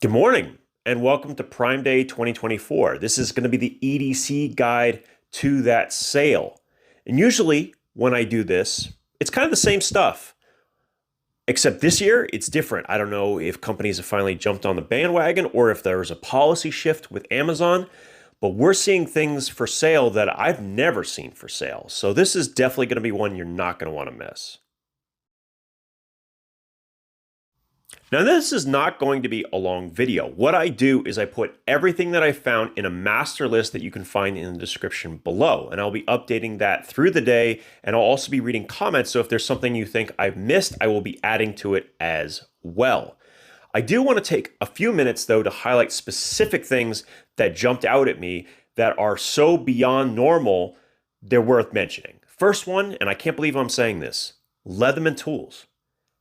Good morning and welcome to Prime Day 2024. This is going to be the EDC guide to that sale. And usually when I do this, it's kind of the same stuff, except this year it's different. I don't know if companies have finally jumped on the bandwagon or if there's a policy shift with Amazon, but we're seeing things for sale that I've never seen for sale. So this is definitely going to be one you're not going to want to miss. Now, this is not going to be a long video. What I do is I put everything that I found in a master list that you can find in the description below, and I'll be updating that through the day, and I'll also be reading comments, so if there's something you think I've missed, I will be adding to it as well. I do want to take a few minutes, though, to highlight specific things that jumped out at me that are so beyond normal, they're worth mentioning. First one, and I can't believe I'm saying this, Leatherman Tools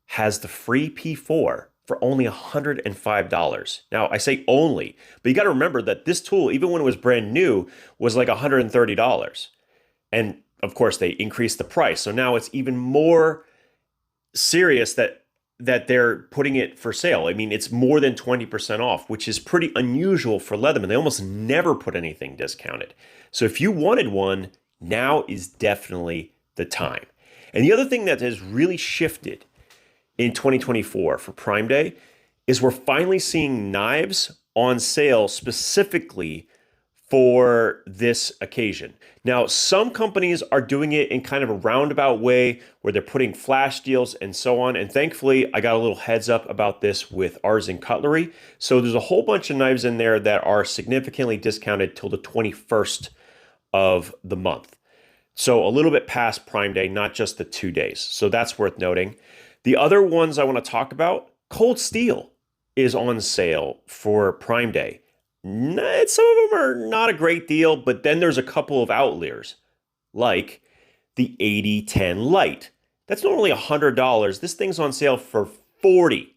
has the free P4 for only $105. Now, I say only, but you got to remember that this tool, even when it was brand new, was like $130. And of course, they increased the price. So now it's even more serious that they're putting it for sale. I mean, it's more than 20% off, which is pretty unusual for Leatherman. They almost never put anything discounted. So if you wanted one, now is definitely the time. And the other thing that has really shifted in 2024 for Prime Day is we're finally seeing knives on sale specifically for this occasion. Now, some companies are doing it in kind of a roundabout way where they're putting flash deals and so on. And thankfully, I got a little heads up about this with Artisan Cutlery. So there's a whole bunch of knives in there that are significantly discounted till the 21st of the month. So a little bit past Prime Day, not just the 2 days. So that's worth noting. The other ones I want to talk about, Cold Steel is on sale for Prime Day. Some of them are not a great deal, but then there's a couple of outliers, like the AD10 Lite. That's normally $100. This thing's on sale for $40.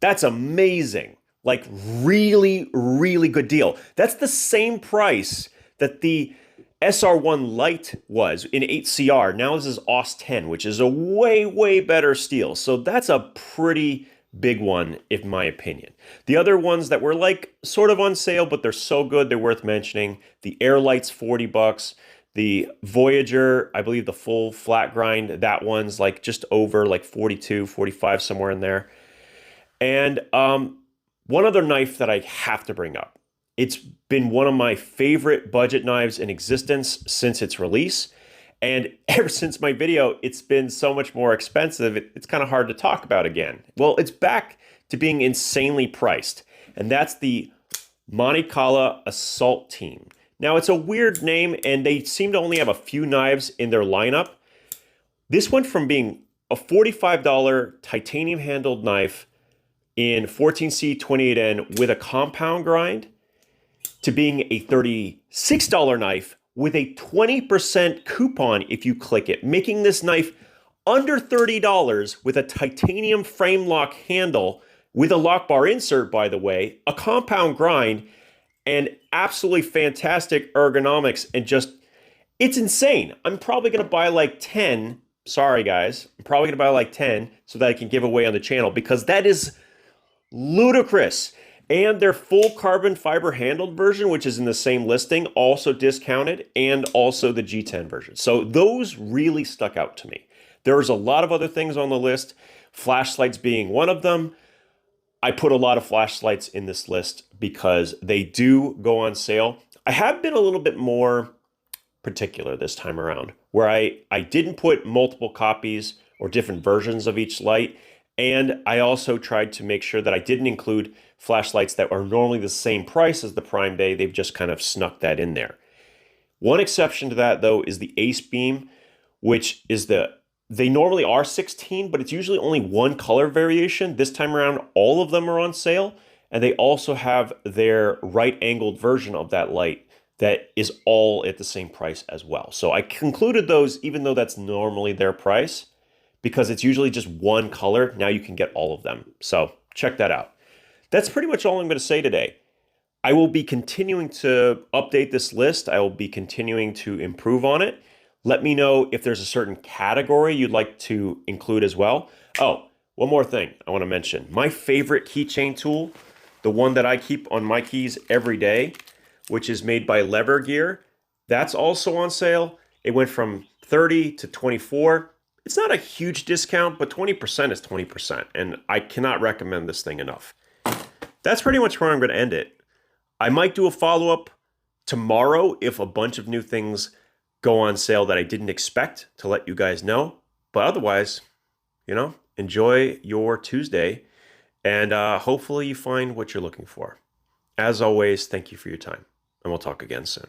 That's amazing. Like really, really good deal. That's the same price that the SR1 Lite was in 8CR. Now this is AUS 10, which is a way, way better steel. So that's a pretty big one, in my opinion. The other ones that were like sort of on sale, but they're so good, they're worth mentioning. The Air Light's $40. The Voyager, I believe the full flat grind, that one's like just over like 42, 45, somewhere in there. And one other knife that I have to bring up. It's been one of my favorite budget knives in existence since its release. And ever since my video, it's been so much more expensive, it's kind of hard to talk about again. Well, it's back to being insanely priced. And that's the Monte Carlo Assault Team. Now, it's a weird name, and they seem to only have a few knives in their lineup. This went from being a $45 titanium-handled knife in 14C 28N with a compound grind to being a $36 knife with a 20% coupon if you click it, making this knife under $30 with a titanium frame lock handle with a lock bar insert, by the way, a compound grind, and absolutely fantastic ergonomics, and just, it's insane. I'm probably gonna buy like 10, sorry guys, I'm probably gonna buy like 10 so that I can give away on the channel because that is ludicrous. And their full carbon fiber handled version, which is in the same listing, also discounted, and also the G10 version. So those really stuck out to me. There's a lot of other things on the list, flashlights being one of them. I put a lot of flashlights in this list because they do go on sale. I have been a little bit more particular this time around, where I didn't put multiple copies or different versions of each light. And I also tried to make sure that I didn't include flashlights that are normally the same price as the Prime Day. They've just kind of snuck that in there. One exception to that, though, is the Ace Beam, which is they normally are 16, but it's usually only one color variation. This time around, all of them are on sale. And they also have their right-angled version of that light that is all at the same price as well. So I concluded those, even though that's normally their price, because it's usually just one color. Now you can get all of them. So check that out. That's pretty much all I'm going to say today. I will be continuing to update this list. I will be continuing to improve on it. Let me know if there's a certain category you'd like to include as well. Oh, one more thing I want to mention. My favorite keychain tool, the one that I keep on my keys every day, which is made by Lever Gear, that's also on sale. It went from 30 to 24. It's not a huge discount, but 20% is 20%, and I cannot recommend this thing enough. That's pretty much where I'm going to end it. I might do a follow-up tomorrow if a bunch of new things go on sale that I didn't expect, to let you guys know. But otherwise, you know, enjoy your Tuesday, and hopefully you find what you're looking for. As always, thank you for your time, and we'll talk again soon.